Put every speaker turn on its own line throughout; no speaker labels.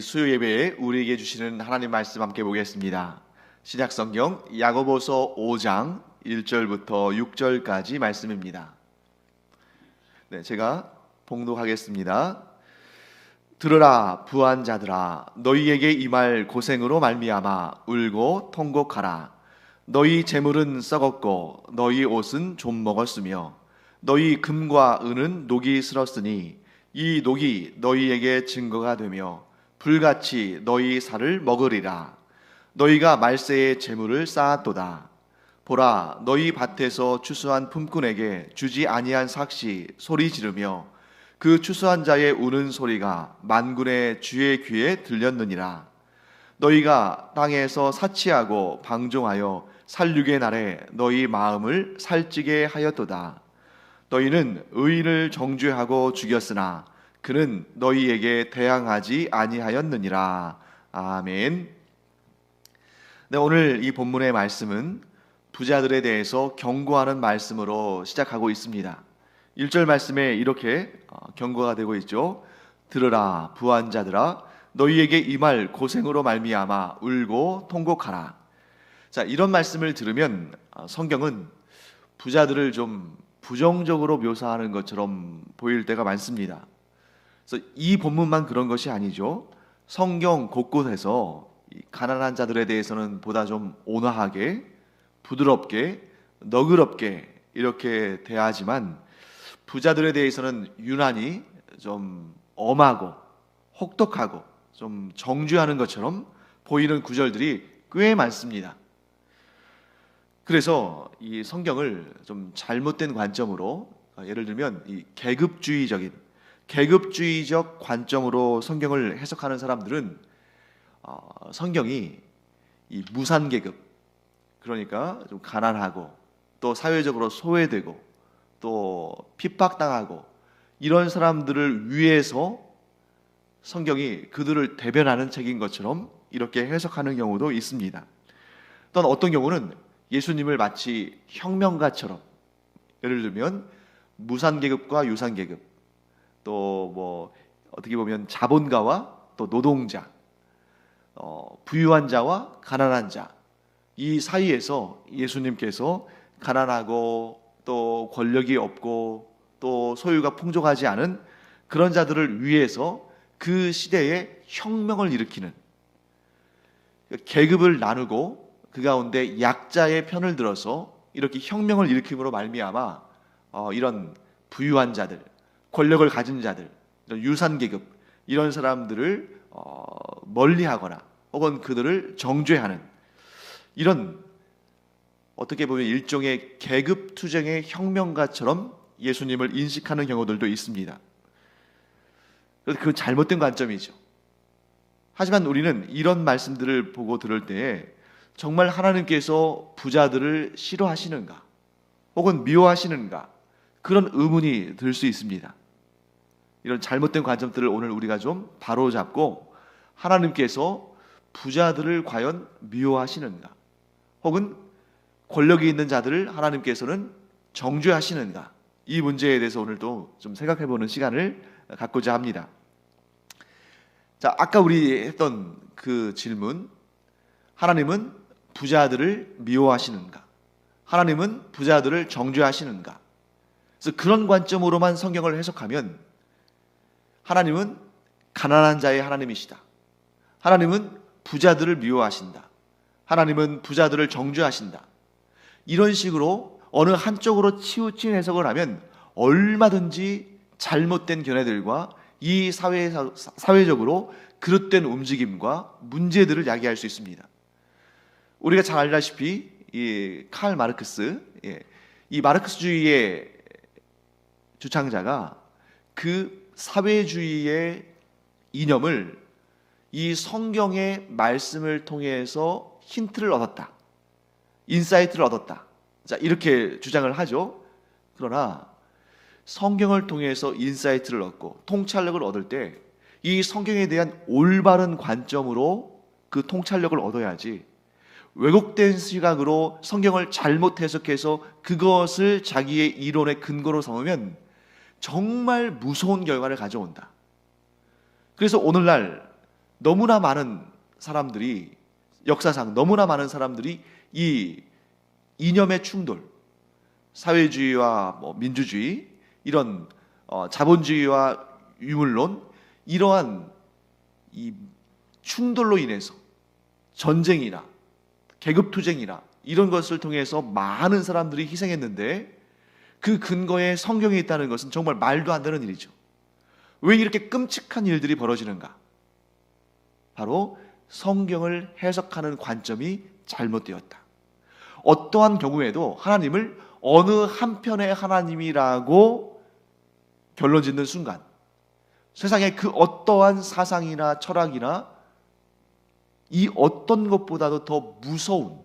수요 예배에 우리에게 주시는 하나님 말씀 함께 보겠습니다. 신약성경 야고보서 5장 1절부터 6절까지 말씀입니다. 제가 봉독하겠습니다. 들으라 부한 자들아, 너희에게 이 말 고생으로 말미암아 울고 통곡하라. 너희 재물은 썩었고 너희 옷은 좀 먹었으며 너희 금과 은은 녹이 슬었으니 이 녹이 너희에게 증거가 되며 불같이 너희 살을 먹으리라. 너희가 말세의 재물을 쌓았도다. 보라, 너희 밭에서 추수한 품꾼에게 주지 아니한 삭시 소리 지르며 그 추수한 자의 우는 소리가 만군의 주의 귀에 들렸느니라. 너희가 땅에서 사치하고 방종하여 살육의 날에 너희 마음을 살찌게 하였도다. 너희는 의인을 정죄하고 죽였으나 그는 너희에게 대항하지 아니하였느니라. 아멘. 오늘 이 본문의 말씀은 부자들에 대해서 경고하는 말씀으로 시작하고 있습니다. 1절 말씀에 이렇게 경고가 되고 있죠. 들으라 부한 자들아, 너희에게 이 말 고생으로 말미암아 울고 통곡하라. 자, 이런 말씀을 들으면 성경은 부자들을 좀 부정적으로 묘사하는 것처럼 보일 때가 많습니다. 그래서 이 본문만 그런 것이 아니죠. 성경 곳곳에서 가난한 자들에 대해서는 보다 좀 온화하게, 부드럽게, 너그럽게 이렇게 대하지만 부자들에 대해서는 유난히 좀 엄하고 혹독하고 좀 정죄하는 것처럼 보이는 구절들이 꽤 많습니다. 그래서 이 성경을 좀 잘못된 관점으로, 예를 들면 이 계급주의적 관점으로 성경을 해석하는 사람들은 성경이 이 무산계급, 그러니까 좀 가난하고 또 사회적으로 소외되고 또 핍박당하고 이런 사람들을 위해서 성경이 그들을 대변하는 책인 것처럼 이렇게 해석하는 경우도 있습니다. 또는 어떤 경우는 예수님을 마치 혁명가처럼, 예를 들면 무산계급과 유산계급, 또 뭐 어떻게 보면 자본가와 또 노동자, 부유한 자와 가난한 자, 이 사이에서 예수님께서 가난하고 또 권력이 없고 또 소유가 풍족하지 않은 그런 자들을 위해서 그 시대에 혁명을 일으키는, 계급을 나누고 그 가운데 약자의 편을 들어서 이렇게 혁명을 일으킴으로 말미암아 이런 부유한 자들, 권력을 가진 자들, 이런 유산계급, 이런 사람들을 멀리하거나 혹은 그들을 정죄하는, 이런 어떻게 보면 일종의 계급투쟁의 혁명가처럼 예수님을 인식하는 경우들도 있습니다. 그 잘못된 관점이죠. 하지만 우리는 이런 말씀들을 보고 들을 때에 정말 하나님께서 부자들을 싫어하시는가 혹은 미워하시는가, 그런 의문이 들 수 있습니다. 이런 잘못된 관점들을 오늘 우리가 좀 바로잡고 하나님께서 부자들을 과연 미워하시는가, 혹은 권력이 있는 자들을 하나님께서는 정죄하시는가, 이 문제에 대해서 오늘도 좀 생각해보는 시간을 갖고자 합니다. 자, 아까 우리 했던 그 질문, 하나님은 부자들을 미워하시는가, 하나님은 부자들을 정죄하시는가, 그래서 그런 관점으로만 성경을 해석하면 하나님은 가난한 자의 하나님이시다, 하나님은 부자들을 미워하신다, 하나님은 부자들을 정죄하신다, 이런 식으로 어느 한쪽으로 치우친 해석을 하면 얼마든지 잘못된 견해들과 이 사회적으로 그릇된 움직임과 문제들을 야기할 수 있습니다. 우리가 잘 알다시피 이 칼 마르크스, 이 마르크스주의의 주창자가 그 사회주의의 이념을 이 성경의 말씀을 통해서 힌트를 얻었다, 인사이트를 얻었다, 자, 이렇게 주장을 하죠. 그러나 성경을 통해서 인사이트를 얻고 통찰력을 얻을 때 이 성경에 대한 올바른 관점으로 그 통찰력을 얻어야지, 왜곡된 시각으로 성경을 잘못 해석해서 그것을 자기의 이론의 근거로 삼으면 정말 무서운 결과를 가져온다. 그래서 오늘날 너무나 많은 사람들이, 역사상 너무나 많은 사람들이 이 이념의 충돌, 사회주의와 민주주의, 이런 자본주의와 유물론, 이러한 이 충돌로 인해서 전쟁이나 계급투쟁이나 이런 것을 통해서 많은 사람들이 희생했는데, 그 근거에 성경이 있다는 것은 정말 말도 안 되는 일이죠. 왜 이렇게 끔찍한 일들이 벌어지는가? 바로 성경을 해석하는 관점이 잘못되었다. 어떠한 경우에도 하나님을 어느 한편의 하나님이라고 결론 짓는 순간, 세상의 그 어떠한 사상이나 철학이나 이 어떤 것보다도 더 무서운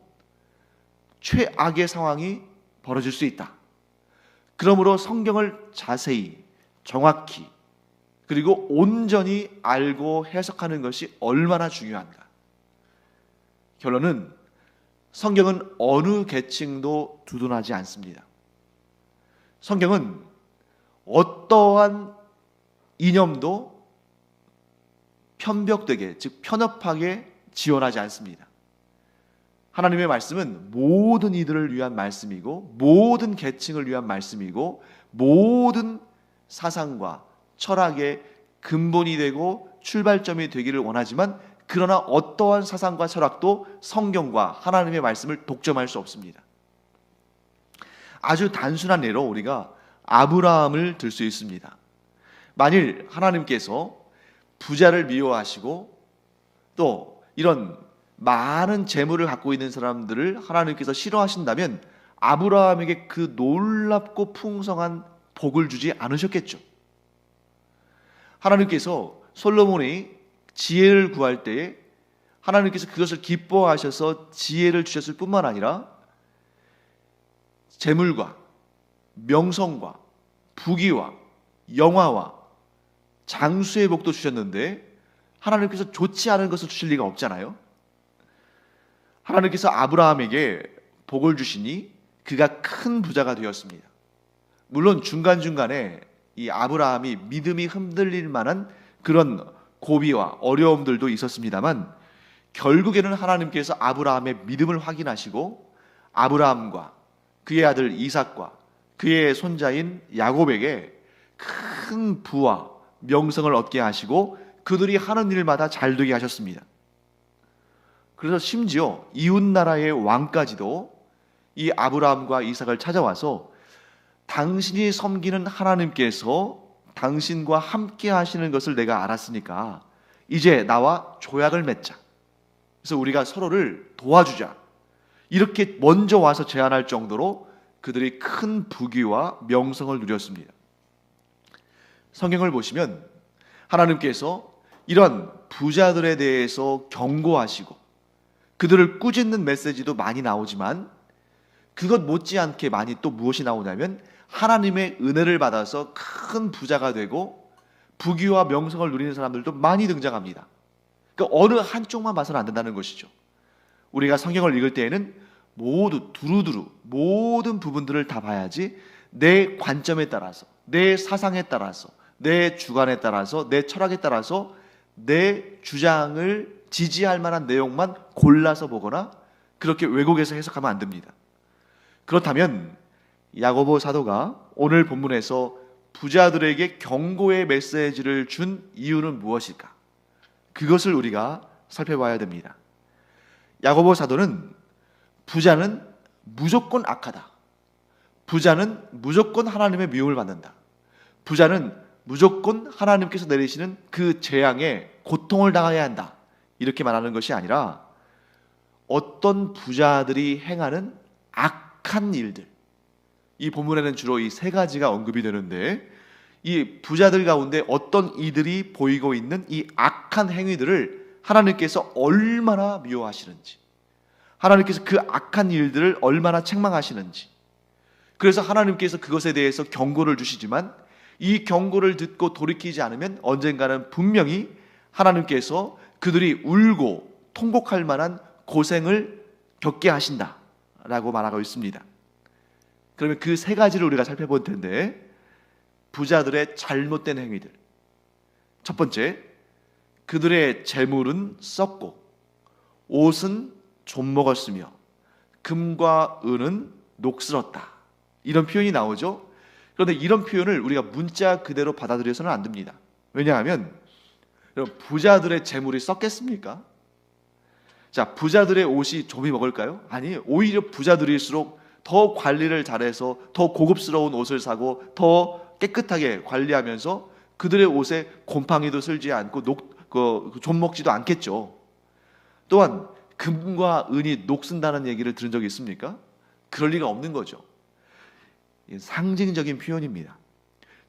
최악의 상황이 벌어질 수 있다. 그러므로 성경을 자세히, 정확히, 그리고 온전히 알고 해석하는 것이 얼마나 중요한가. 결론은 성경은 어느 계층도 두둔하지 않습니다. 성경은 어떠한 이념도 편벽되게, 즉 편협하게 지원하지 않습니다. 하나님의 말씀은 모든 이들을 위한 말씀이고, 모든 계층을 위한 말씀이고, 모든 사상과 철학의 근본이 되고 출발점이 되기를 원하지만, 그러나 어떠한 사상과 철학도 성경과 하나님의 말씀을 독점할 수 없습니다. 아주 단순한 예로 우리가 아브라함을 들 수 있습니다. 만일 하나님께서 부자를 미워하시고 또 이런 많은 재물을 갖고 있는 사람들을 하나님께서 싫어하신다면 아브라함에게 그 놀랍고 풍성한 복을 주지 않으셨겠죠. 하나님께서 솔로몬이 지혜를 구할 때에 하나님께서 그것을 기뻐하셔서 지혜를 주셨을 뿐만 아니라 재물과 명성과 부귀와 영화와 장수의 복도 주셨는데, 하나님께서 좋지 않은 것을 주실 리가 없잖아요. 하나님께서 아브라함에게 복을 주시니 그가 큰 부자가 되었습니다. 물론 중간중간에 이 아브라함이 믿음이 흔들릴 만한 그런 고비와 어려움들도 있었습니다만, 결국에는 하나님께서 아브라함의 믿음을 확인하시고 아브라함과 그의 아들 이삭과 그의 손자인 야곱에게 큰 부와 명성을 얻게 하시고 그들이 하는 일마다 잘 되게 하셨습니다. 그래서 심지어 이웃나라의 왕까지도 이 아브라함과 이삭을 찾아와서 당신이 섬기는 하나님께서 당신과 함께 하시는 것을 내가 알았으니까 이제 나와 조약을 맺자. 그래서 우리가 서로를 도와주자. 이렇게 먼저 와서 제안할 정도로 그들이 큰 부귀와 명성을 누렸습니다. 성경을 보시면 하나님께서 이런 부자들에 대해서 경고하시고 그들을 꾸짖는 메시지도 많이 나오지만, 그것 못지않게 많이 또 무엇이 나오냐면 하나님의 은혜를 받아서 큰 부자가 되고 부귀와 명성을 누리는 사람들도 많이 등장합니다. 그러니까 어느 한쪽만 봐서는 안 된다는 것이죠. 우리가 성경을 읽을 때에는 모두 두루두루 모든 부분들을 다 봐야지, 내 관점에 따라서, 내 사상에 따라서, 내 주관에 따라서, 내 철학에 따라서 내 주장을 지지할 만한 내용만 골라서 보거나 그렇게 왜곡해서 해석하면 안 됩니다. 그렇다면 야고보 사도가 오늘 본문에서 부자들에게 경고의 메시지를 준 이유는 무엇일까? 그것을 우리가 살펴봐야 됩니다. 야고보 사도는 부자는 무조건 악하다. 부자는 무조건 하나님의 미움을 받는다. 부자는 무조건 하나님께서 내리시는 그 재앙에 고통을 당해야 한다. 이렇게 말하는 것이 아니라 어떤 부자들이 행하는 악한 일들, 이 본문에는 주로 이 세 가지가 언급이 되는데, 이 부자들 가운데 어떤 이들이 보이고 있는 이 악한 행위들을 하나님께서 얼마나 미워하시는지, 하나님께서 그 악한 일들을 얼마나 책망하시는지, 그래서 하나님께서 그것에 대해서 경고를 주시지만 이 경고를 듣고 돌이키지 않으면 언젠가는 분명히 하나님께서 그들이 울고 통곡할 만한 고생을 겪게 하신다라고 말하고 있습니다. 그러면 그 세 가지를 우리가 살펴볼 텐데, 부자들의 잘못된 행위들. 첫 번째, 그들의 재물은 썩고 옷은 좀먹었으며 금과 은은 녹슬었다. 이런 표현이 나오죠. 그런데 이런 표현을 우리가 문자 그대로 받아들여서는 안 됩니다. 왜냐하면 부자들의 재물이 썩겠습니까? 자, 부자들의 옷이 좀이 먹을까요? 아니, 오히려 부자들일수록 더 관리를 잘해서 더 고급스러운 옷을 사고 더 깨끗하게 관리하면서 그들의 옷에 곰팡이도 슬지 않고 좀 먹지도 않겠죠. 또한 금과 은이 녹슨다는 얘기를 들은 적이 있습니까? 그럴 리가 없는 거죠. 상징적인 표현입니다.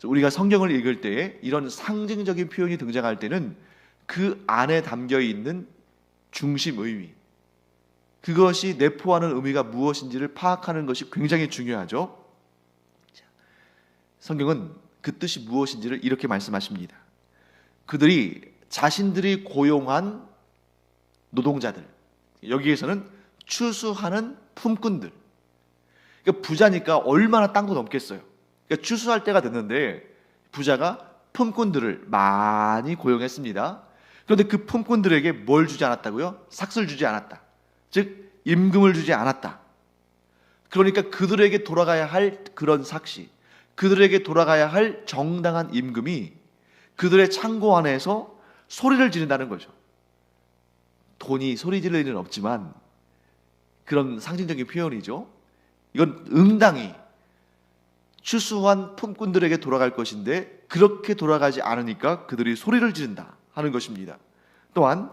우리가 성경을 읽을 때에 이런 상징적인 표현이 등장할 때는 그 안에 담겨 있는 중심 의미, 그것이 내포하는 의미가 무엇인지를 파악하는 것이 굉장히 중요하죠. 성경은 그 뜻이 무엇인지를 이렇게 말씀하십니다. 그들이 자신들이 고용한 노동자들, 여기에서는 추수하는 품꾼들, 그러니까 부자니까 얼마나 땅도 넘겠어요. 그러니까 추수할 때가 됐는데 부자가 품꾼들을 많이 고용했습니다. 그런데 그 품꾼들에게 뭘 주지 않았다고요? 삭슬 주지 않았다. 즉 임금을 주지 않았다. 그러니까 그들에게 돌아가야 할 그런 삭시, 그들에게 돌아가야 할 정당한 임금이 그들의 창고 안에서 소리를 지른다는 거죠. 돈이 소리 지를 일은 없지만 그런 상징적인 표현이죠. 이건 응당히 추수한 품꾼들에게 돌아갈 것인데 그렇게 돌아가지 않으니까 그들이 소리를 지른다 하는 것입니다. 또한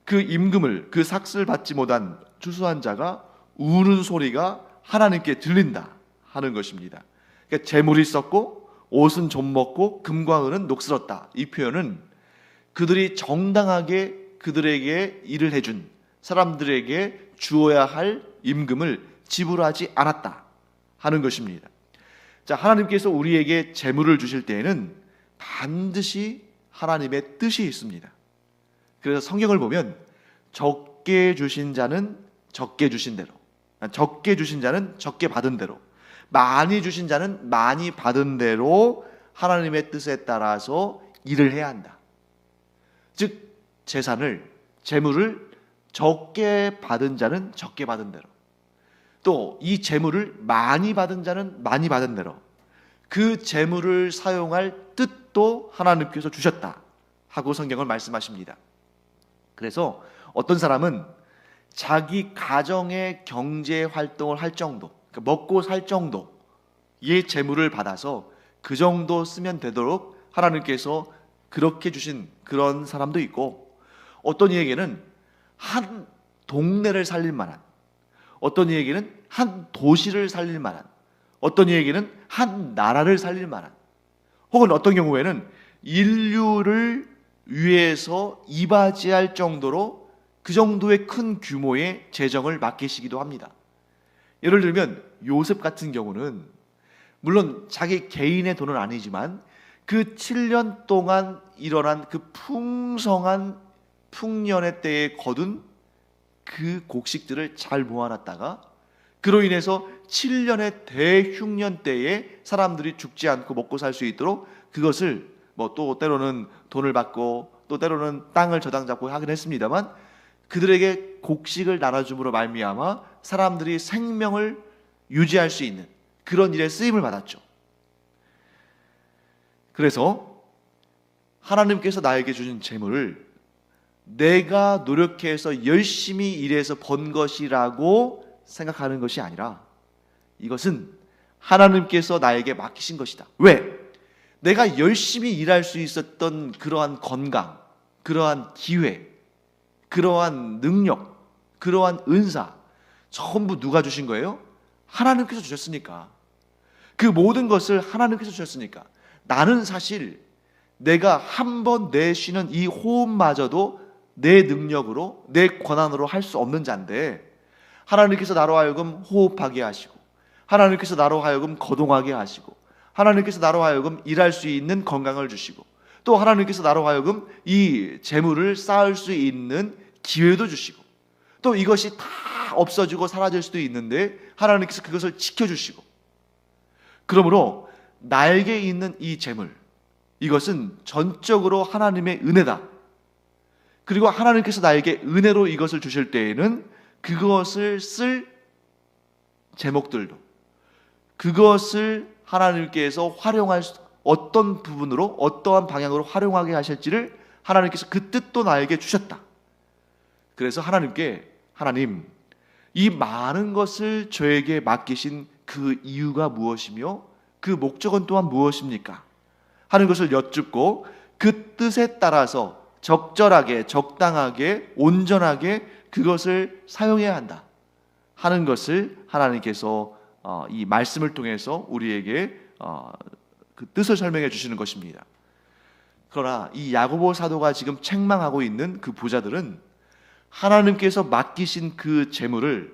그 임금을, 그 삭슬 받지 못한 추수한 자가 우는 소리가 하나님께 들린다 하는 것입니다. 그러니까 재물이 썩고 옷은 좀 먹고 금과 은은 녹슬었다. 이 표현은 그들이 정당하게 그들에게 일을 해준 사람들에게 주어야 할 임금을 지불하지 않았다 하는 것입니다. 자, 하나님께서 우리에게 재물을 주실 때에는 반드시 하나님의 뜻이 있습니다. 그래서 성경을 보면 적게 주신 자는 적게 주신 대로, 적게 주신 자는 적게 받은 대로, 많이 주신 자는 많이 받은 대로 하나님의 뜻에 따라서 일을 해야 한다. 즉 재산을, 재물을 적게 받은 자는 적게 받은 대로, 또 이 재물을 많이 받은 자는 많이 받은 대로 그 재물을 사용할 뜻도 하나님께서 주셨다 하고 성경을 말씀하십니다. 그래서 어떤 사람은 자기 가정의 경제 활동을 할 정도, 그러니까 먹고 살 정도의 재물을 받아서 그 정도 쓰면 되도록 하나님께서 그렇게 주신 그런 사람도 있고, 어떤 이에게는 한 동네를 살릴 만한, 어떤 이에게는 한 도시를 살릴 만한, 어떤 이에게는 한 나라를 살릴 만한, 혹은 어떤 경우에는 인류를 위해서 이바지할 정도로 그 정도의 큰 규모의 재정을 맡기시기도 합니다. 예를 들면 요셉 같은 경우는 물론 자기 개인의 돈은 아니지만 그 7년 동안 일어난 그 풍성한 풍년의 때에 거둔 그 곡식들을 잘 모아놨다가 그로 인해서 7년의 대흉년 때에 사람들이 죽지 않고 먹고 살 수 있도록 그것을 또 때로는 돈을 받고 또 때로는 땅을 저당 잡고 하긴 했습니다만 그들에게 곡식을 나눠줌으로 말미암아 사람들이 생명을 유지할 수 있는 그런 일에 쓰임을 받았죠. 그래서 하나님께서 나에게 주신 재물을 내가 노력해서 열심히 일해서 번 것이라고 생각하는 것이 아니라 이것은 하나님께서 나에게 맡기신 것이다. 왜? 내가 열심히 일할 수 있었던 그러한 건강, 그러한 기회, 그러한 능력, 그러한 은사 전부 누가 주신 거예요? 하나님께서 주셨으니까. 그 모든 것을 하나님께서 주셨으니까 나는 사실 내가 한 번 내쉬는 이 호흡마저도 내 능력으로 내 권한으로 할 수 없는 자인데 하나님께서 나로 하여금 호흡하게 하시고 하나님께서 나로 하여금 거동하게 하시고 하나님께서 나로 하여금 일할 수 있는 건강을 주시고 또 하나님께서 나로 하여금 이 재물을 쌓을 수 있는 기회도 주시고 또 이것이 다 없어지고 사라질 수도 있는데 하나님께서 그것을 지켜주시고 그러므로 나에게 있는 이 재물 이것은 전적으로 하나님의 은혜다. 그리고 하나님께서 나에게 은혜로 이것을 주실 때에는 그것을 쓸 제목들도, 그것을 하나님께서 활용할 어떤 부분으로 어떠한 방향으로 활용하게 하실지를 하나님께서 그 뜻도 나에게 주셨다. 그래서 하나님, 이 많은 것을 저에게 맡기신 그 이유가 무엇이며 그 목적은 또한 무엇입니까? 하는 것을 여쭙고 그 뜻에 따라서 적절하게, 적당하게, 온전하게 그것을 사용해야 한다 하는 것을 하나님께서 이 말씀을 통해서 우리에게 그 뜻을 설명해 주시는 것입니다. 그러나 이 야고보 사도가 지금 책망하고 있는 그 부자들은 하나님께서 맡기신 그 재물을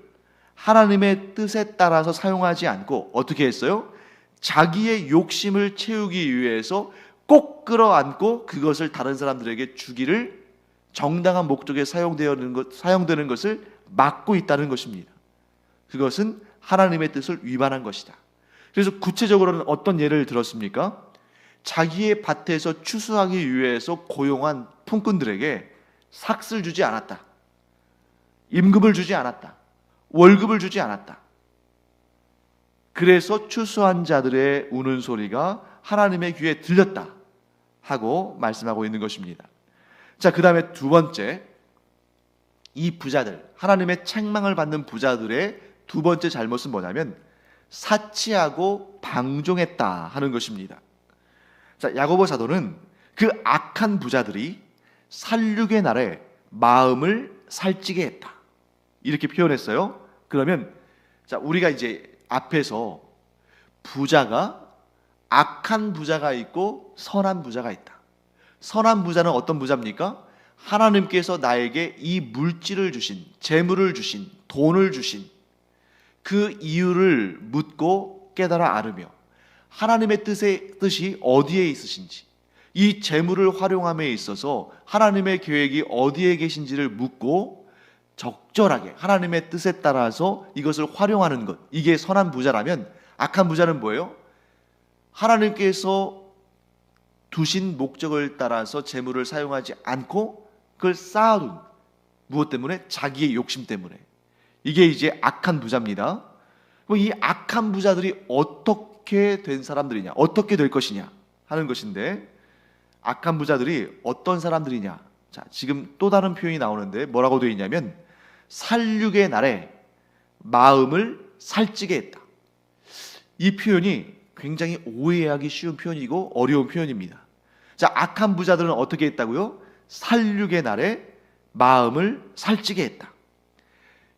하나님의 뜻에 따라서 사용하지 않고 어떻게 했어요? 자기의 욕심을 채우기 위해서 꼭 끌어안고 그것을 다른 사람들에게 주기를 정당한 목적에 사용되는 것을 막고 있다는 것입니다. 그것은 하나님의 뜻을 위반한 것이다. 그래서 구체적으로는 어떤 예를 들었습니까? 자기의 밭에서 추수하기 위해서 고용한 품꾼들에게 삭슬 주지 않았다. 임금을 주지 않았다. 월급을 주지 않았다. 그래서 추수한 자들의 우는 소리가 하나님의 귀에 들렸다 하고 말씀하고 있는 것입니다. 자, 그 다음에 두 번째, 이 부자들, 하나님의 책망을 받는 부자들의 두 번째 잘못은 뭐냐면 사치하고 방종했다 하는 것입니다. 자, 야고보 사도는 그 악한 부자들이 살육의 날에 마음을 살찌게 했다 이렇게 표현했어요. 그러면 자, 우리가 이제 앞에서 부자가 악한 부자가 있고 선한 부자가 있다. 선한 부자는 어떤 부자입니까? 하나님께서 나에게 이 물질을 주신, 재물을 주신, 돈을 주신 그 이유를 묻고 깨달아 알으며 하나님의 뜻이 어디에 있으신지, 이 재물을 활용함에 있어서 하나님의 계획이 어디에 계신지를 묻고 적절하게 하나님의 뜻에 따라서 이것을 활용하는 것, 이게 선한 부자라면, 악한 부자는 뭐예요? 하나님께서 두신 목적을 따라서 재물을 사용하지 않고 그걸 쌓아둔, 무엇 때문에? 자기의 욕심 때문에. 이게 이제 악한 부자입니다. 이 악한 부자들이 어떻게 된 사람들이냐, 어떻게 될 것이냐 하는 것인데, 악한 부자들이 어떤 사람들이냐. 자, 지금 또 다른 표현이 나오는데 뭐라고 되어 있냐면 살육의 날에 마음을 살찌게 했다. 이 표현이 굉장히 오해하기 쉬운 표현이고 어려운 표현입니다. 자, 악한 부자들은 어떻게 했다고요? 살육의 날에 마음을 살찌게 했다.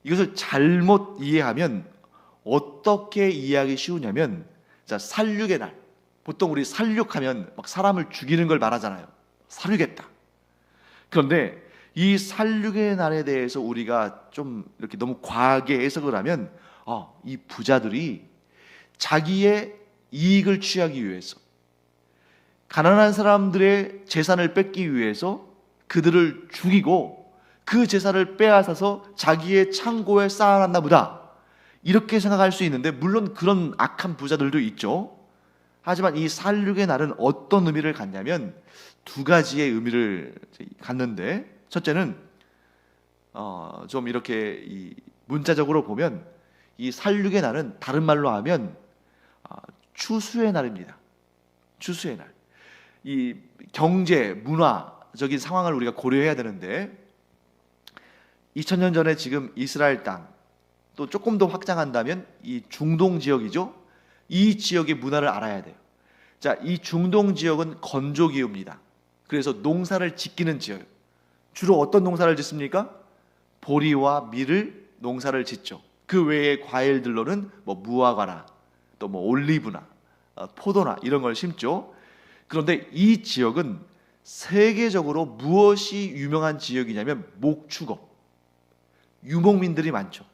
이것을 잘못 이해하면 어떻게 이해하기 쉬우냐면, 자, 살육의 날, 보통 우리 살육하면 막 사람을 죽이는 걸 말하잖아요. 살육했다. 그런데 이 살육의 날에 대해서 우리가 좀 이렇게 너무 과하게 해석을 하면 이 부자들이 자기의 이익을 취하기 위해서, 가난한 사람들의 재산을 뺏기 위해서 그들을 죽이고 그 재산을 빼앗아서 자기의 창고에 쌓아놨나 보다, 이렇게 생각할 수 있는데, 물론 그런 악한 부자들도 있죠. 하지만 이 살육의 날은 어떤 의미를 갖냐면 두 가지의 의미를 갖는데, 첫째는 좀 이렇게 이 문자적으로 보면 이 살육의 날은 다른 말로 하면 추수의 날입니다. 추수의 날. 이 경제, 문화적인 상황을 우리가 고려해야 되는데, 2000년 전에 지금 이스라엘 땅, 또 조금 더 확장한다면 이 중동 지역이죠. 이 지역의 문화를 알아야 돼요. 자, 이 중동 지역은 건조 기후입니다. 그래서 농사를 짓기는 지어요. 주로 어떤 농사를 짓습니까? 보리와 밀을 농사를 짓죠. 그 외에 과일들로는 뭐 무화과나 또 뭐 올리브나 포도나 이런 걸 심죠. 그런데 이 지역은 세계적으로 무엇이 유명한 지역이냐면 목축업, 유목민들이 많죠.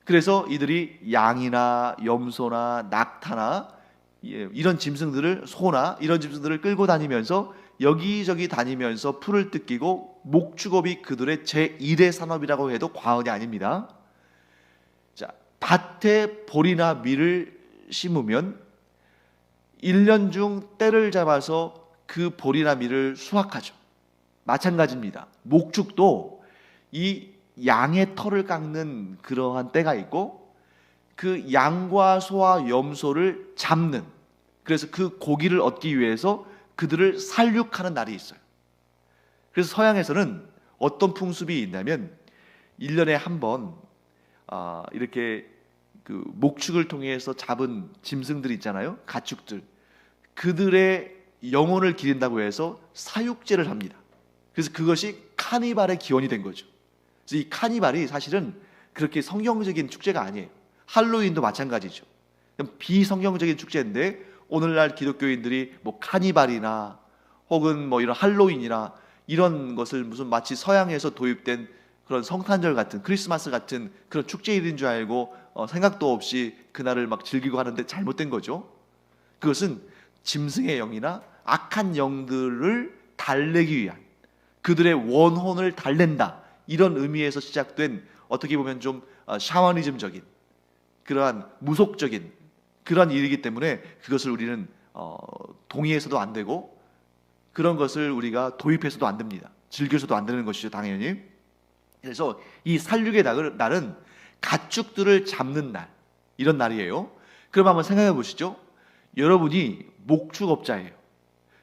그래서 이들이 양이나 염소나 낙타나 이런 짐승들을, 소나 이런 짐승들을 끌고 다니면서 여기저기 다니면서 풀을 뜯기고, 목축업이 그들의 제1의 산업이라고 해도 과언이 아닙니다. 자, 밭에 보리나 밀을 심으면 1년 중 때를 잡아서 그 보리나 밀을 수확하죠. 마찬가지입니다. 목축도 이 양의 털을 깎는 그러한 때가 있고, 그 양과 소와 염소를 잡는, 그래서 그 고기를 얻기 위해서 그들을 살육하는 날이 있어요. 그래서 서양에서는 어떤 풍습이 있냐면 1년에 한 번 이렇게 그 목축을 통해서 잡은 짐승들 있잖아요, 가축들, 그들의 영혼을 기린다고 해서 사육제를 합니다. 그래서 그것이 카니발의 기원이 된 거죠. 그래서 이 카니발이 사실은 그렇게 성경적인 축제가 아니에요. 할로윈도 마찬가지죠. 비성경적인 축제인데 오늘날 기독교인들이 뭐 카니발이나 혹은 뭐 이런 할로윈이나 이런 것을 무슨 마치 서양에서 도입된 그런 성탄절 같은, 크리스마스 같은 그런 축제일인 줄 알고 생각도 없이 그날을 막 즐기고 하는데 잘못된 거죠. 그것은 짐승의 영이나 악한 영들을 달래기 위한, 그들의 원혼을 달랜다, 이런 의미에서 시작된, 어떻게 보면 좀 샤머니즘적인, 그러한 무속적인 그런 일이기 때문에 그것을 우리는 동의해서도 안 되고, 그런 것을 우리가 도입해서도 안 됩니다. 즐겨서도 안 되는 것이죠, 당연히. 그래서 이 살육의 날은 가축들을 잡는 날, 이런 날이에요. 그럼 한번 생각해 보시죠. 여러분이 목축업자예요.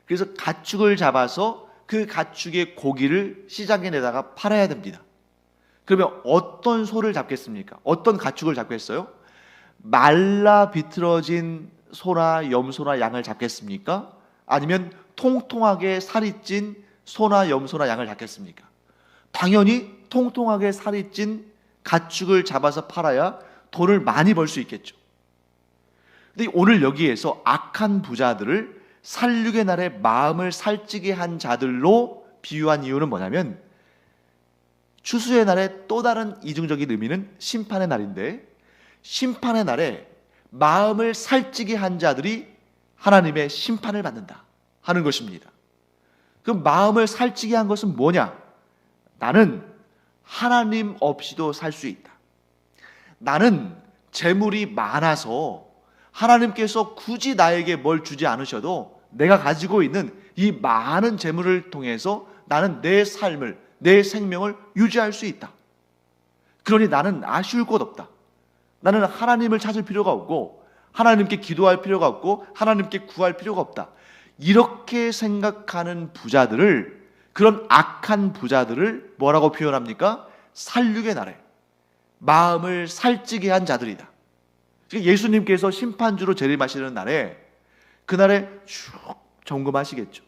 그래서 가축을 잡아서 그 가축의 고기를 시장에 내다가 팔아야 됩니다. 그러면 어떤 소를 잡겠습니까? 어떤 가축을 잡겠어요? 말라 비틀어진 소나 염소나 양을 잡겠습니까? 아니면 통통하게 살이 찐 소나 염소나 양을 잡겠습니까? 당연히 통통하게 살이 찐 가축을 잡아서 팔아야 돈을 많이 벌 수 있겠죠. 근데 오늘 여기에서 악한 부자들을 살육의 날에 마음을 살찌게 한 자들로 비유한 이유는 뭐냐면, 추수의 날의 또 다른 이중적인 의미는 심판의 날인데, 심판의 날에 마음을 살찌게 한 자들이 하나님의 심판을 받는다 하는 것입니다. 그 마음을 살찌게 한 것은 뭐냐? 나는 하나님 없이도 살 수 있다. 나는 재물이 많아서 하나님께서 굳이 나에게 뭘 주지 않으셔도 내가 가지고 있는 이 많은 재물을 통해서 나는 내 삶을, 내 생명을 유지할 수 있다. 그러니 나는 아쉬울 것 없다. 나는 하나님을 찾을 필요가 없고, 하나님께 기도할 필요가 없고, 하나님께 구할 필요가 없다. 이렇게 생각하는 부자들을, 그런 악한 부자들을 뭐라고 표현합니까? 살육의 날에 마음을 살찌게 한 자들이다. 예수님께서 심판주로 재림하시는 날에, 그날에 쭉 점검하시겠죠.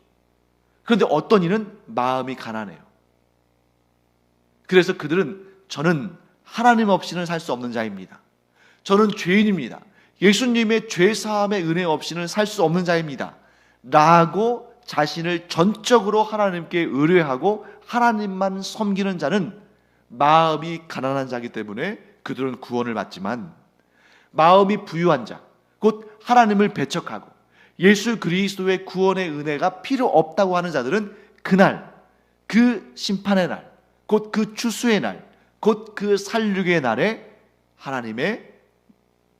그런데 어떤 이는 마음이 가난해요. 그래서 그들은, 저는 하나님 없이는 살 수 없는 자입니다. 저는 죄인입니다. 예수님의 죄사함의 은혜 없이는 살 수 없는 자입니다. 라고 자신을 전적으로 하나님께 의뢰하고 하나님만 섬기는 자는 마음이 가난한 자이기 때문에 그들은 구원을 받지만, 마음이 부유한 자, 곧 하나님을 배척하고 예수 그리스도의 구원의 은혜가 필요 없다고 하는 자들은 그날, 그 심판의 날, 곧 그 추수의 날, 곧 그 살육의 날에 하나님의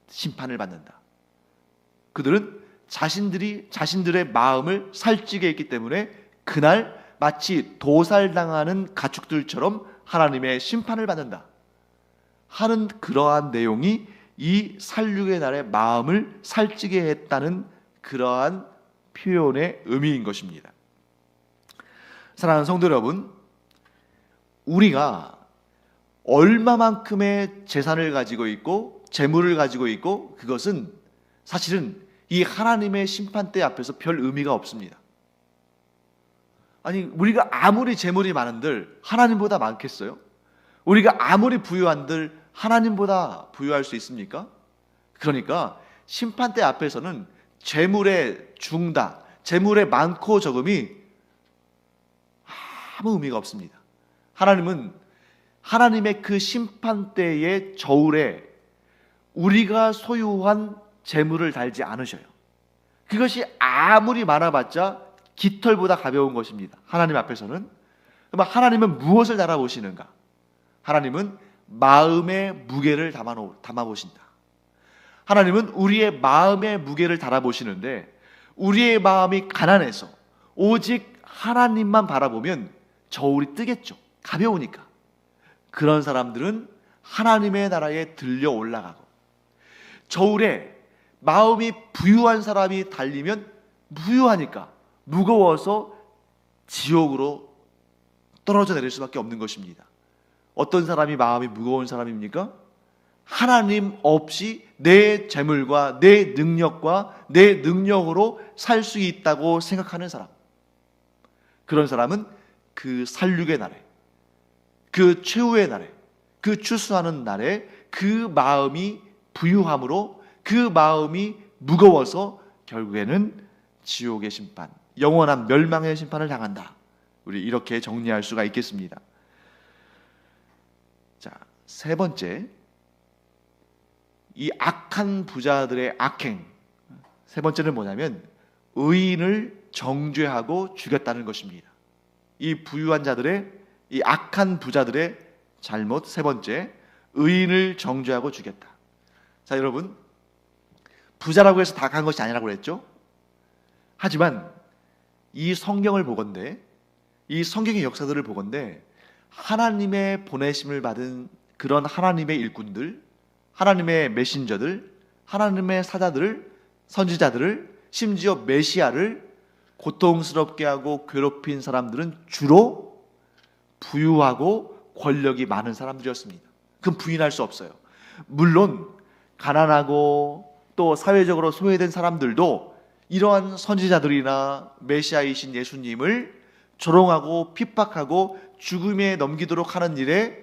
심판을 받는다. 그들은 자신들의 마음을 살찌게 했기 때문에 그날 마치 도살당하는 가축들처럼 하나님의 심판을 받는다 하는 그러한 내용이 이 살육의 날에 마음을 살찌게 했다는 그러한 표현의 의미인 것입니다. 사랑하는 성도 여러분, 우리가 얼마만큼의 재산을 가지고 있고 재물을 가지고 있고, 그것은 사실은 이 하나님의 심판대 앞에서 별 의미가 없습니다. 아니, 우리가 아무리 재물이 많은들 하나님보다 많겠어요? 우리가 아무리 부유한들 하나님보다 부유할 수 있습니까? 그러니까 심판대 앞에서는 재물의 중다, 재물의 많고 적음이 아무 의미가 없습니다. 하나님은 하나님의 그 심판대의 저울에 우리가 소유한 재물을 달지 않으셔요. 그것이 아무리 많아봤자 깃털보다 가벼운 것입니다. 하나님 앞에서는. 그럼 하나님은 무엇을 달아보시는가? 하나님은 마음의 무게를 담아보신다. 하나님은 우리의 마음의 무게를 달아보시는데, 우리의 마음이 가난해서 오직 하나님만 바라보면 저울이 뜨겠죠. 가벼우니까. 그런 사람들은 하나님의 나라에 들려 올라가고, 저울에 마음이 부유한 사람이 달리면 부유하니까 무거워서 지옥으로 떨어져 내릴 수밖에 없는 것입니다. 어떤 사람이 마음이 무거운 사람입니까? 하나님 없이 내 재물과 내 능력과 내 능력으로 살 수 있다고 생각하는 사람. 그런 사람은 그 살육의 날에, 그 최후의 날에, 그 추수하는 날에 그 마음이 부유함으로 그 마음이 무거워서 결국에는 지옥의 심판, 영원한 멸망의 심판을 당한다. 우리 이렇게 정리할 수가 있겠습니다. 자, 세 번째, 이 악한 부자들의 악행. 세 번째는 뭐냐면 의인을 정죄하고 죽였다는 것입니다. 이 부유한 자들의, 이 악한 부자들의 잘못 세 번째, 의인을 정죄하고 죽였다. 자, 여러분, 부자라고 해서 다 악한 것이 아니라고 그랬죠? 하지만 이 성경을 보건대, 이 성경의 역사들을 보건대 하나님의 보내심을 받은 그런 하나님의 일꾼들, 하나님의 메신저들, 하나님의 사자들을, 선지자들을, 심지어 메시아를 고통스럽게 하고 괴롭힌 사람들은 주로 부유하고 권력이 많은 사람들이었습니다. 그건 부인할 수 없어요. 물론 가난하고 또 사회적으로 소외된 사람들도 이러한 선지자들이나 메시아이신 예수님을 조롱하고 핍박하고 죽음에 넘기도록 하는 일에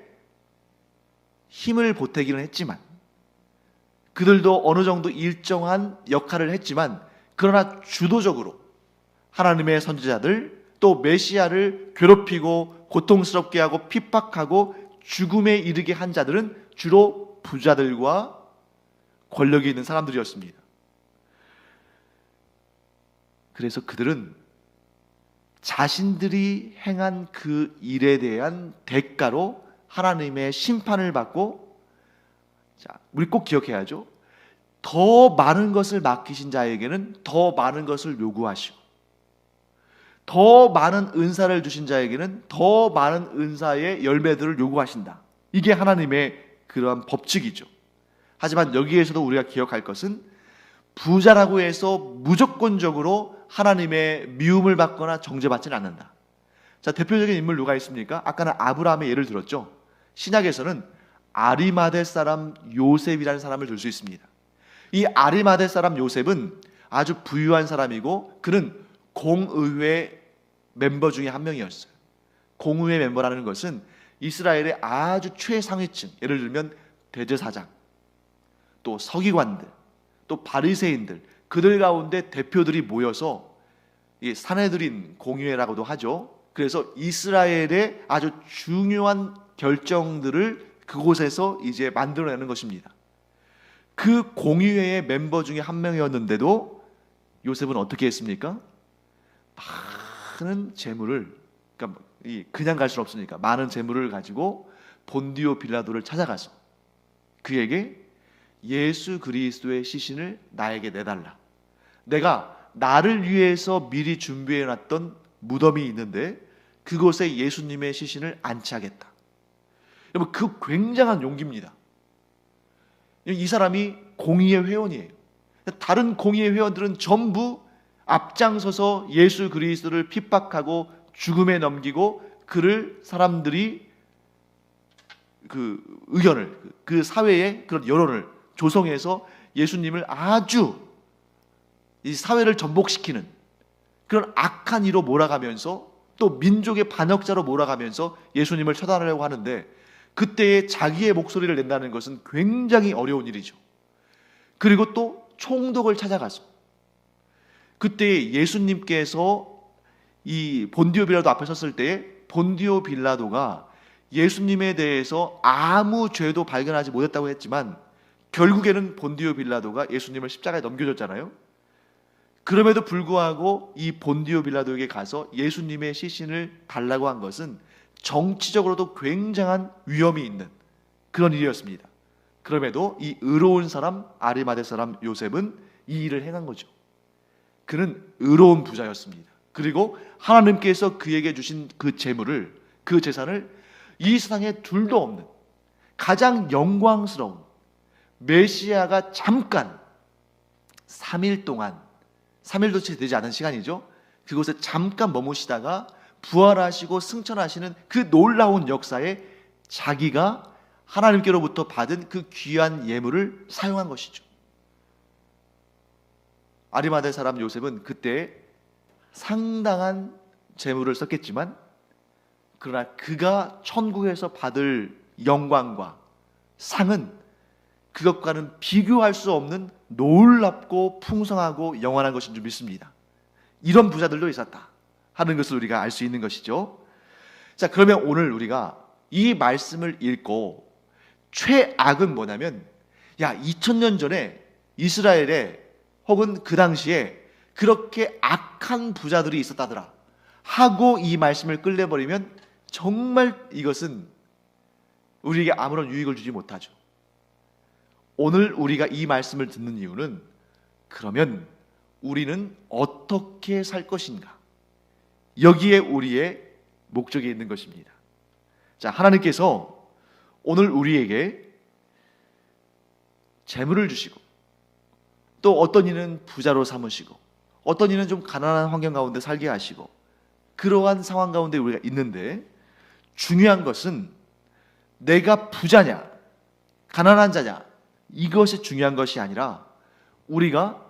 힘을 보태기는 했지만, 그들도 어느 정도 일정한 역할을 했지만, 그러나 주도적으로 하나님의 선지자들 또 메시아를 괴롭히고 고통스럽게 하고 핍박하고 죽음에 이르게 한 자들은 주로 부자들과 권력이 있는 사람들이었습니다. 그래서 그들은 자신들이 행한 그 일에 대한 대가로 하나님의 심판을 받고, 자, 우리 꼭 기억해야죠. 더 많은 것을 맡기신 자에게는 더 많은 것을 요구하시고, 더 많은 은사를 주신 자에게는 더 많은 은사의 열매들을 요구하신다. 이게 하나님의 그러한 법칙이죠. 하지만 여기에서도 우리가 기억할 것은 부자라고 해서 무조건적으로 하나님의 미움을 받거나 정죄받지는 않는다. 자, 대표적인 인물 누가 있습니까? 아까는 아브라함의 예를 들었죠. 신약에서는 아리마대 사람 요셉이라는 사람을 들 수 있습니다. 이 아리마대 사람 요셉은 아주 부유한 사람이고, 그는 공의회 멤버 중에 한 명이었어요. 공의회 멤버라는 것은 이스라엘의 아주 최상위층, 예를 들면 대제사장, 또 서기관들, 또 바리새인들, 그들 가운데 대표들이 모여서 이 산헤드린 공의회라고도 하죠. 그래서 이스라엘의 아주 중요한 결정들을 그곳에서 이제 만들어내는 것입니다. 그 공의회의 멤버 중에 한 명이었는데도 요셉은 어떻게 했습니까? 많은 재물을, 그러니까 그냥 갈 수는 없으니까 많은 재물을 가지고 본디오 빌라도를 찾아가서 그에게 예수 그리스도의 시신을 나에게 내달라. 내가 나를 위해서 미리 준비해놨던 무덤이 있는데 그곳에 예수님의 시신을 안치하겠다. 여러분, 그 굉장한 용기입니다. 이 사람이 공의회 회원이에요. 다른 공의회 회원들은 전부 앞장서서 예수 그리스도를 핍박하고 죽음에 넘기고, 그를 사람들이 그 의견을, 그 사회의 그런 여론을 조성해서 예수님을 아주 이 사회를 전복시키는 그런 악한 이로 몰아가면서, 또 민족의 반역자로 몰아가면서 예수님을 처단하려고 하는데, 그때에 자기의 목소리를 낸다는 것은 굉장히 어려운 일이죠. 그리고 또 총독을 찾아가서, 그때 예수님께서 이 본디오 빌라도 앞에 섰을 때에 본디오 빌라도가 예수님에 대해서 아무 죄도 발견하지 못했다고 했지만, 결국에는 본디오 빌라도가 예수님을 십자가에 넘겨줬잖아요. 그럼에도 불구하고 이 본디오 빌라도에게 가서 예수님의 시신을 달라고 한 것은 정치적으로도 굉장한 위험이 있는 그런 일이었습니다. 그럼에도 이 의로운 사람, 아리마대 사람 요셉은 이 일을 행한 거죠. 그는 의로운 부자였습니다. 그리고 하나님께서 그에게 주신 그 재물을 그 재산을 이 세상에 둘도 없는 가장 영광스러운 메시아가 잠깐 3일 동안, 3일도 채 되지 않은 시간이죠. 그곳에 잠깐 머무시다가 부활하시고 승천하시는 그 놀라운 역사에 자기가 하나님께로부터 받은 그 귀한 예물을 사용한 것이죠. 아리마대 사람 요셉은 그때 상당한 재물을 썼겠지만, 그러나 그가 천국에서 받을 영광과 상은 그것과는 비교할 수 없는 놀랍고 풍성하고 영원한 것인 줄 믿습니다. 이런 부자들도 있었다 하는 것을 우리가 알 수 있는 것이죠. 자, 그러면 오늘 우리가 이 말씀을 읽고 최악은 뭐냐면, 2000년 전에 이스라엘에 혹은 그 당시에 그렇게 악한 부자들이 있었다더라 하고 이 말씀을 끌려버리면 정말 이것은 우리에게 아무런 유익을 주지 못하죠. 오늘 우리가 이 말씀을 듣는 이유는, 그러면 우리는 어떻게 살 것인가, 여기에 우리의 목적이 있는 것입니다. 자, 하나님께서 오늘 우리에게 재물을 주시고, 또 어떤 이는 부자로 삼으시고, 어떤 이는 좀 가난한 환경 가운데 살게 하시고, 그러한 상황 가운데 우리가 있는데, 중요한 것은 내가 부자냐 가난한 자냐 이것이 중요한 것이 아니라 우리가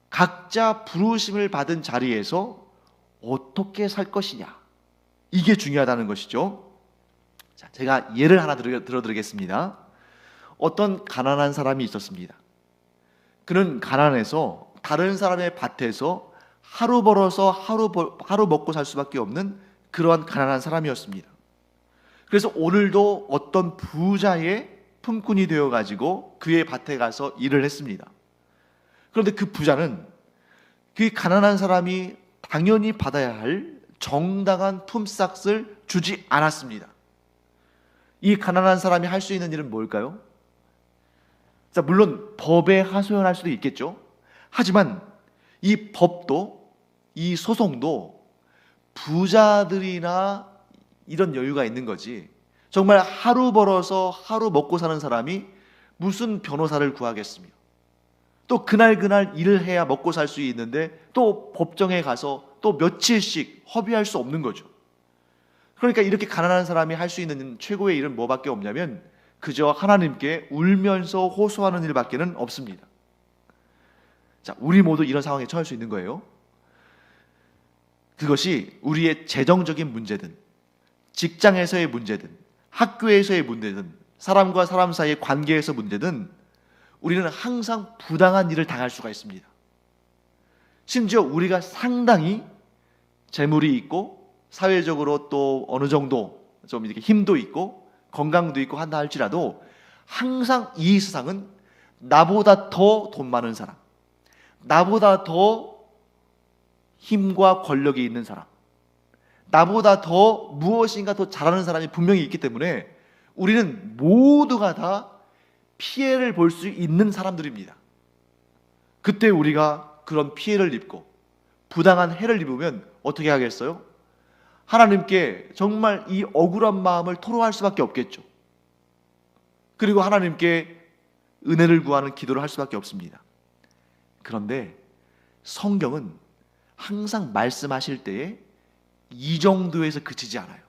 각자 부르심을 받은 자리에서 어떻게 살 것이냐, 이게 중요하다는 것이죠. 자, 제가 예를 하나 들어드리겠습니다. 어떤 가난한 사람이 있었습니다. 그는 가난해서 다른 사람의 밭에서 하루 벌어서 하루 먹고 살 수밖에 없는 그러한 가난한 사람이었습니다. 그래서 오늘도 어떤 부자의 품꾼이 되어가지고 그의 밭에 가서 일을 했습니다. 그런데 그 부자는 그 가난한 사람이 당연히 받아야 할 정당한 품삯을 주지 않았습니다. 이 가난한 사람이 할 수 있는 일은 뭘까요? 자, 물론 법에 하소연할 수도 있겠죠. 하지만 이 법도, 이 소송도 부자들이나 이런 여유가 있는 거지, 정말 하루 벌어서 하루 먹고 사는 사람이 무슨 변호사를 구하겠으며, 또 그날 일을 해야 먹고 살 수 있는데 또 법정에 가서 또 며칠씩 허비할 수 없는 거죠. 그러니까 이렇게 가난한 사람이 할 수 있는 최고의 일은 뭐밖에 없냐면 그저 하나님께 울면서 호소하는 일밖에는 없습니다. 자, 우리 모두 이런 상황에 처할 수 있는 거예요. 그것이 우리의 재정적인 문제든, 직장에서의 문제든, 학교에서의 문제든, 사람과 사람 사이의 관계에서 문제든, 우리는 항상 부당한 일을 당할 수가 있습니다. 심지어 우리가 상당히 재물이 있고 사회적으로 또 어느 정도 좀 이렇게 힘도 있고 건강도 있고 한다 할지라도, 항상 이 세상은 나보다 더 돈 많은 사람, 나보다 더 힘과 권력이 있는 사람, 나보다 더 무엇인가 더 잘하는 사람이 분명히 있기 때문에 우리는 모두가 다 피해를 볼 수 있는 사람들입니다. 그때 우리가 그런 피해를 입고 부당한 해를 입으면 어떻게 하겠어요? 하나님께 정말 이 억울한 마음을 토로할 수밖에 없겠죠. 그리고 하나님께 은혜를 구하는 기도를 할 수밖에 없습니다. 그런데 성경은 항상 말씀하실 때에 이 정도에서 그치지 않아요.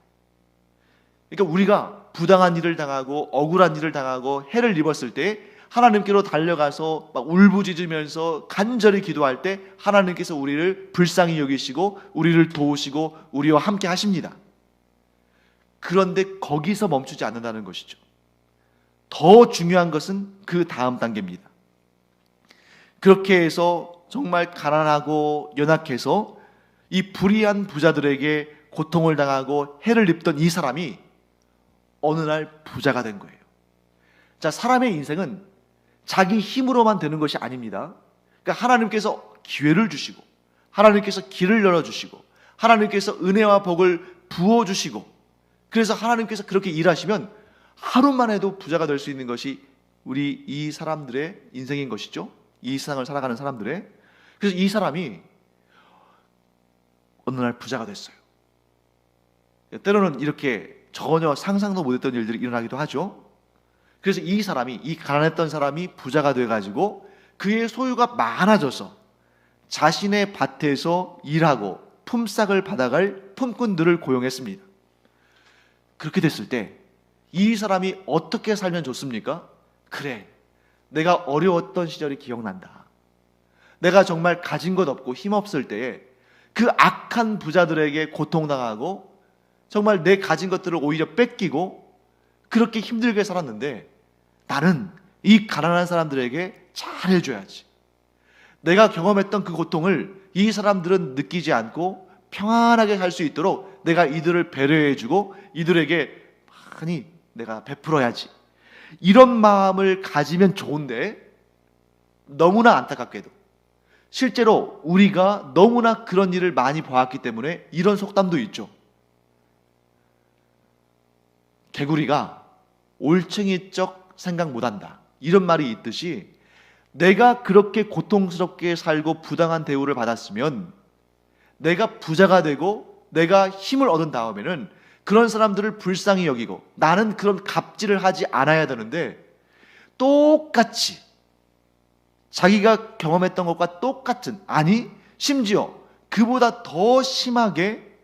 그러니까 우리가 부당한 일을 당하고 억울한 일을 당하고 해를 입었을 때 하나님께로 달려가서 막 울부짖으면서 간절히 기도할 때 하나님께서 우리를 불쌍히 여기시고 우리를 도우시고 우리와 함께 하십니다. 그런데 거기서 멈추지 않는다는 것이죠. 더 중요한 것은 그 다음 단계입니다. 그렇게 해서 정말 가난하고 연약해서 이 불의한 부자들에게 고통을 당하고 해를 입던 이 사람이 어느 날 부자가 된 거예요. 자, 사람의 인생은 자기 힘으로만 되는 것이 아닙니다. 그러니까 하나님께서 기회를 주시고, 하나님께서 길을 열어주시고, 하나님께서 은혜와 복을 부어주시고, 그래서 하나님께서 그렇게 일하시면 하루만 해도 부자가 될 수 있는 것이 우리 이 사람들의 인생인 것이죠. 이 세상을 살아가는 사람들의. 그래서 이 사람이 어느 날 부자가 됐어요. 때로는 이렇게 전혀 상상도 못했던 일들이 일어나기도 하죠. 그래서 이 가난했던 사람이 부자가 돼가지고 그의 소유가 많아져서 자신의 밭에서 일하고 품삯을 받아갈 품꾼들을 고용했습니다. 그렇게 됐을 때 이 사람이 어떻게 살면 좋습니까? 그래, 내가 어려웠던 시절이 기억난다. 내가 정말 가진 것 없고 힘없을 때에 그 악한 부자들에게 고통당하고 정말 내 가진 것들을 오히려 뺏기고 그렇게 힘들게 살았는데 나는 이 가난한 사람들에게 잘해줘야지. 내가 경험했던 그 고통을 이 사람들은 느끼지 않고 평안하게 살 수 있도록 내가 이들을 배려해주고 이들에게 많이 내가 베풀어야지. 이런 마음을 가지면 좋은데 너무나 안타깝게도 실제로 우리가 너무나 그런 일을 많이 보았기 때문에 이런 속담도 있죠. 개구리가 올챙이적 생각 못한다. 이런 말이 있듯이 내가 그렇게 고통스럽게 살고 부당한 대우를 받았으면 내가 부자가 되고 내가 힘을 얻은 다음에는 그런 사람들을 불쌍히 여기고 나는 그런 갑질을 하지 않아야 되는데 똑같이 자기가 경험했던 것과 똑같은, 아니 심지어 그보다 더 심하게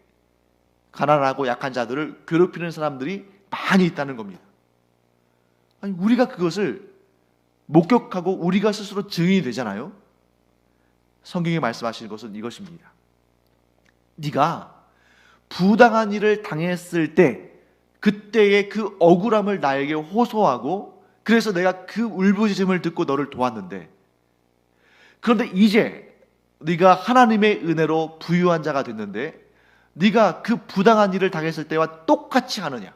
가난하고 약한 자들을 괴롭히는 사람들이 많이 있다는 겁니다. 아니, 우리가 그것을 목격하고 우리가 스스로 증인이 되잖아요. 성경이 말씀하시는 것은 이것입니다. 네가 부당한 일을 당했을 때 그때의 그 억울함을 나에게 호소하고 그래서 내가 그 울부짖음을 듣고 너를 도왔는데 그런데 이제 네가 하나님의 은혜로 부유한 자가 됐는데 네가 그 부당한 일을 당했을 때와 똑같이 하느냐?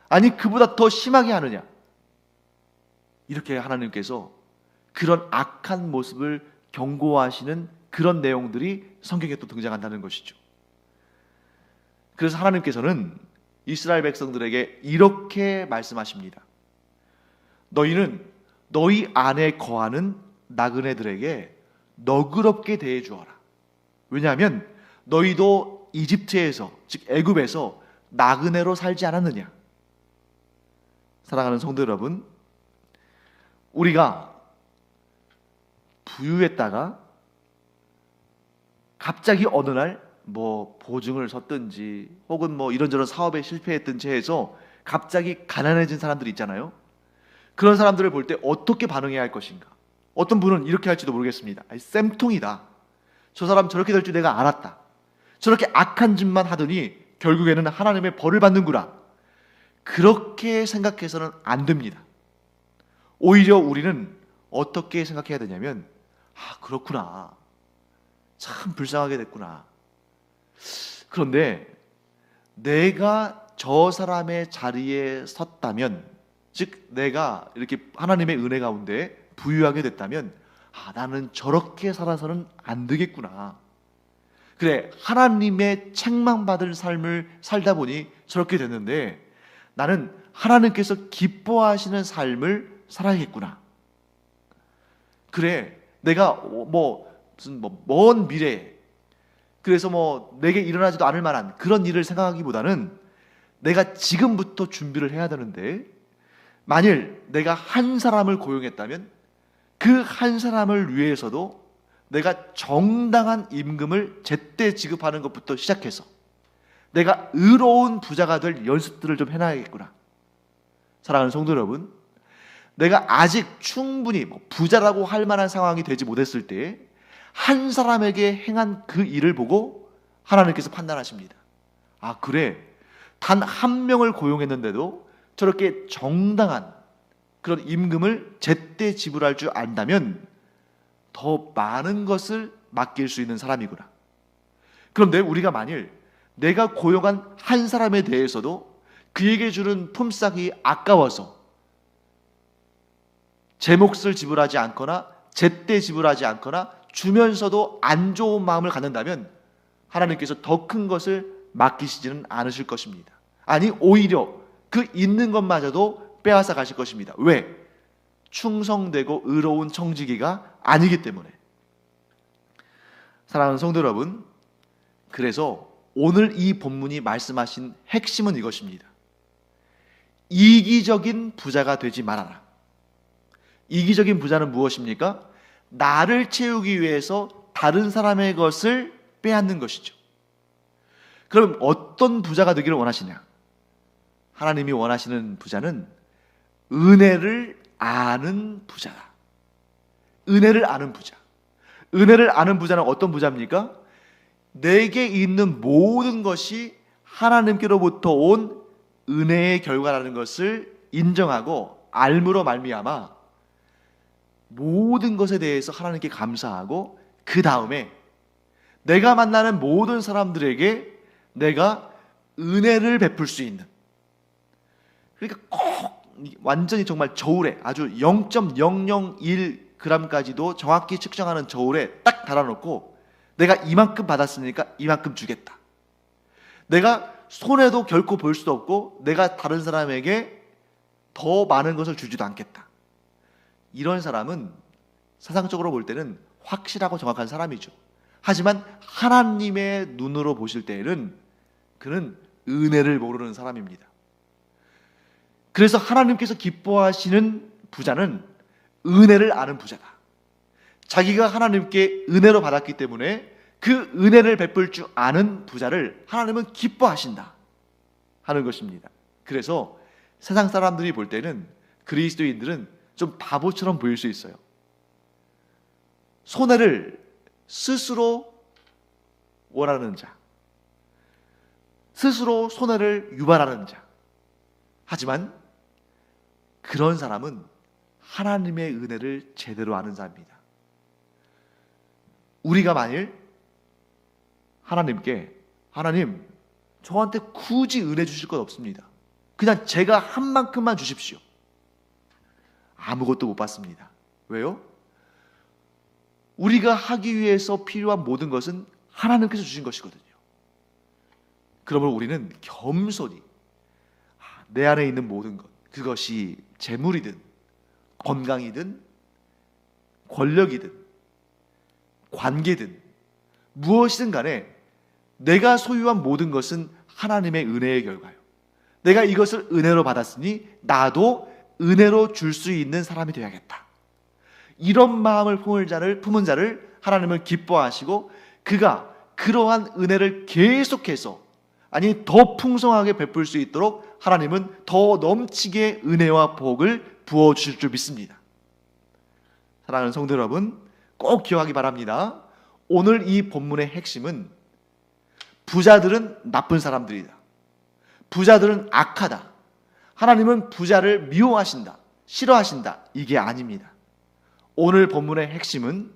아니 그보다 더 심하게 하느냐? 이렇게 하나님께서 그런 악한 모습을 경고하시는 그런 내용들이 성경에 또 등장한다는 것이죠. 그래서 하나님께서는 이스라엘 백성들에게 이렇게 말씀하십니다. 너희는 너희 안에 거하는 나그네들에게 너그럽게 대해 주어라. 왜냐하면 너희도 이집트에서, 즉 애굽에서 나그네로 살지 않았느냐. 사랑하는 성도 여러분, 우리가 부유했다가 갑자기 어느 날 보증을 섰든지 혹은 이런저런 사업에 실패했든지 해서 갑자기 가난해진 사람들이 있잖아요. 그런 사람들을 볼 때 어떻게 반응해야 할 것인가? 어떤 분은 이렇게 할지도 모르겠습니다. 쌤통이다. 저 사람 저렇게 될 줄 내가 알았다. 저렇게 악한 짓만 하더니 결국에는 하나님의 벌을 받는구나. 그렇게 생각해서는 안 됩니다. 오히려 우리는 어떻게 생각해야 되냐면 그렇구나. 참 불쌍하게 됐구나. 그런데 내가 저 사람의 자리에 섰다면, 즉 내가 이렇게 하나님의 은혜 가운데 부유하게 됐다면 나는 저렇게 살아서는 안 되겠구나. 그래, 하나님의 책망받을 삶을 살다 보니 저렇게 됐는데 나는 하나님께서 기뻐하시는 삶을 살아야겠구나. 그래, 내가 무슨 먼 미래에 그래서 내게 일어나지도 않을 만한 그런 일을 생각하기보다는 내가 지금부터 준비를 해야 되는데 만일 내가 한 사람을 고용했다면 그 한 사람을 위해서도 내가 정당한 임금을 제때 지급하는 것부터 시작해서 내가 의로운 부자가 될 연습들을 좀 해놔야겠구나. 사랑하는 성도 여러분, 내가 아직 충분히 부자라고 할 만한 상황이 되지 못했을 때 한 사람에게 행한 그 일을 보고 하나님께서 판단하십니다. 그래, 단 한 명을 고용했는데도 저렇게 정당한 그런 임금을 제때 지불할 줄 안다면 더 많은 것을 맡길 수 있는 사람이구나. 그런데 우리가 만일 내가 고용한 한 사람에 대해서도 그에게 주는 품삯이 아까워서 제 몫을 지불하지 않거나 제때 지불하지 않거나 주면서도 안 좋은 마음을 갖는다면 하나님께서 더 큰 것을 맡기시지는 않으실 것입니다. 아니 오히려 그 있는 것마저도 빼앗아 가실 것입니다. 왜? 충성되고 의로운 청지기가 아니기 때문에. 사랑하는 성도 여러분, 그래서 오늘 이 본문이 말씀하신 핵심은 이것입니다. 이기적인 부자가 되지 말아라. 이기적인 부자는 무엇입니까? 나를 채우기 위해서 다른 사람의 것을 빼앗는 것이죠. 그럼 어떤 부자가 되기를 원하시냐? 하나님이 원하시는 부자는 은혜를 아는 부자다. 은혜를 아는 부자. 은혜를 아는 부자는 어떤 부자입니까? 내게 있는 모든 것이 하나님께로부터 온 은혜의 결과라는 것을 인정하고 알므로 말미암아 모든 것에 대해서 하나님께 감사하고 그 다음에 내가 만나는 모든 사람들에게 내가 은혜를 베풀 수 있는, 그러니까 꼭 완전히 정말 저울에 아주 0.001g까지도 정확히 측정하는 저울에 딱 달아놓고 내가 이만큼 받았으니까 이만큼 주겠다. 내가 손해도 결코 볼 수도 없고 내가 다른 사람에게 더 많은 것을 주지도 않겠다. 이런 사람은 세상적으로 볼 때는 확실하고 정확한 사람이죠. 하지만 하나님의 눈으로 보실 때에는 그는 은혜를 모르는 사람입니다. 그래서 하나님께서 기뻐하시는 부자는 은혜를 아는 부자다. 자기가 하나님께 은혜로 받았기 때문에 그 은혜를 베풀 줄 아는 부자를 하나님은 기뻐하신다 하는 것입니다. 그래서 세상 사람들이 볼 때는 그리스도인들은 좀 바보처럼 보일 수 있어요. 손해를 스스로 원하는 자, 스스로 손해를 유발하는 자. 하지만 그런 사람은 하나님의 은혜를 제대로 아는 자입니다. 우리가 만일 하나님께 하나님 저한테 굳이 은혜 주실 것 없습니다. 그냥 제가 한 만큼만 주십시오. 아무것도 못 받습니다. 왜요? 우리가 하기 위해서 필요한 모든 것은 하나님께서 주신 것이거든요. 그러면 우리는 겸손히 내 안에 있는 모든 것, 그것이 재물이든 건강이든 권력이든 관계든 무엇이든 간에 내가 소유한 모든 것은 하나님의 은혜의 결과예요. 내가 이것을 은혜로 받았으니 나도 은혜로 줄 수 있는 사람이 되어야겠다. 이런 마음을 품은 자를 하나님은 기뻐하시고 그가 그러한 은혜를 계속해서 아니 더 풍성하게 베풀 수 있도록 하나님은 더 넘치게 은혜와 복을 부어주실 줄 믿습니다. 사랑하는 성도 여러분, 꼭 기억하기 바랍니다. 오늘 이 본문의 핵심은 부자들은 나쁜 사람들이다. 부자들은 악하다. 하나님은 부자를 미워하신다, 싫어하신다. 이게 아닙니다. 오늘 본문의 핵심은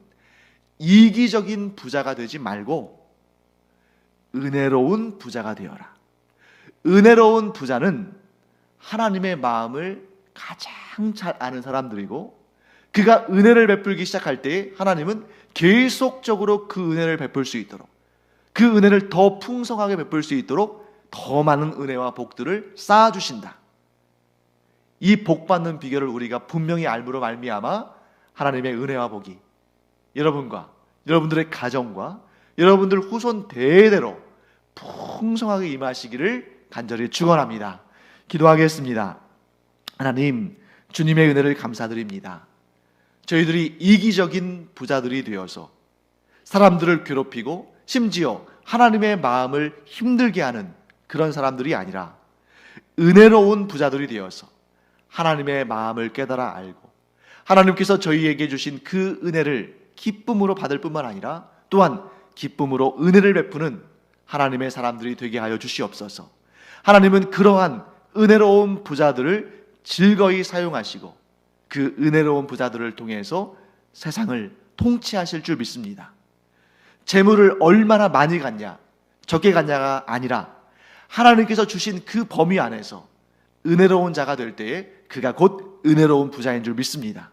이기적인 부자가 되지 말고 은혜로운 부자가 되어라. 은혜로운 부자는 하나님의 마음을 가장 잘 아는 사람들이고 그가 은혜를 베풀기 시작할 때 하나님은 계속적으로 그 은혜를 베풀 수 있도록 그 은혜를 더 풍성하게 베풀 수 있도록 더 많은 은혜와 복들을 쌓아주신다. 이 복받는 비결을 우리가 분명히 알므로 말미암아 하나님의 은혜와 복이 여러분과 여러분들의 가정과 여러분들 후손 대대로 풍성하게 임하시기를 간절히 축원합니다. 기도하겠습니다. 하나님, 주님의 은혜를 감사드립니다. 저희들이 이기적인 부자들이 되어서 사람들을 괴롭히고 심지어 하나님의 마음을 힘들게 하는 그런 사람들이 아니라 은혜로운 부자들이 되어서 하나님의 마음을 깨달아 알고 하나님께서 저희에게 주신 그 은혜를 기쁨으로 받을 뿐만 아니라 또한 기쁨으로 은혜를 베푸는 하나님의 사람들이 되게 하여 주시옵소서. 하나님은 그러한 은혜로운 부자들을 즐거이 사용하시고 그 은혜로운 부자들을 통해서 세상을 통치하실 줄 믿습니다. 재물을 얼마나 많이 갖냐 적게 갖냐가 아니라 하나님께서 주신 그 범위 안에서 은혜로운 자가 될 때에 그가 곧 은혜로운 부자인 줄 믿습니다.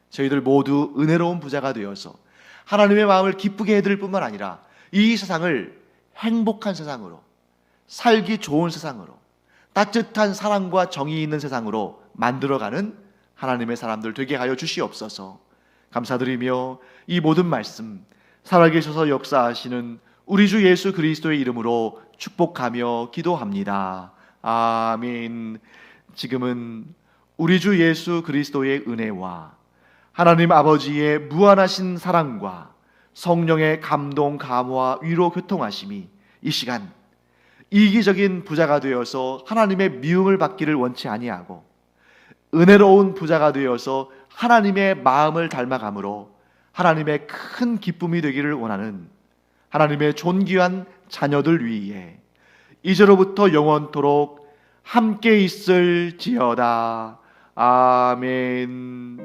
저희들 모두 은혜로운 부자가 되어서 하나님의 마음을 기쁘게 해드릴 뿐만 아니라 이 세상을 행복한 세상으로, 살기 좋은 세상으로, 따뜻한 사랑과 정의 있는 세상으로 만들어가는 하나님의 사람들 되게 하여 주시옵소서. 감사드리며 이 모든 말씀 살아계셔서 역사하시는 우리 주 예수 그리스도의 이름으로 축복하며 기도합니다. 아멘. 지금은 우리 주 예수 그리스도의 은혜와 하나님 아버지의 무한하신 사랑과 성령의 감동, 감화, 위로, 교통하심이 이 시간 이기적인 부자가 되어서 하나님의 미움을 받기를 원치 아니하고 은혜로운 부자가 되어서 하나님의 마음을 닮아감으로 하나님의 큰 기쁨이 되기를 원하는 하나님의 존귀한 자녀들 위에 이제로부터 영원토록 함께 있을지어다. 아멘.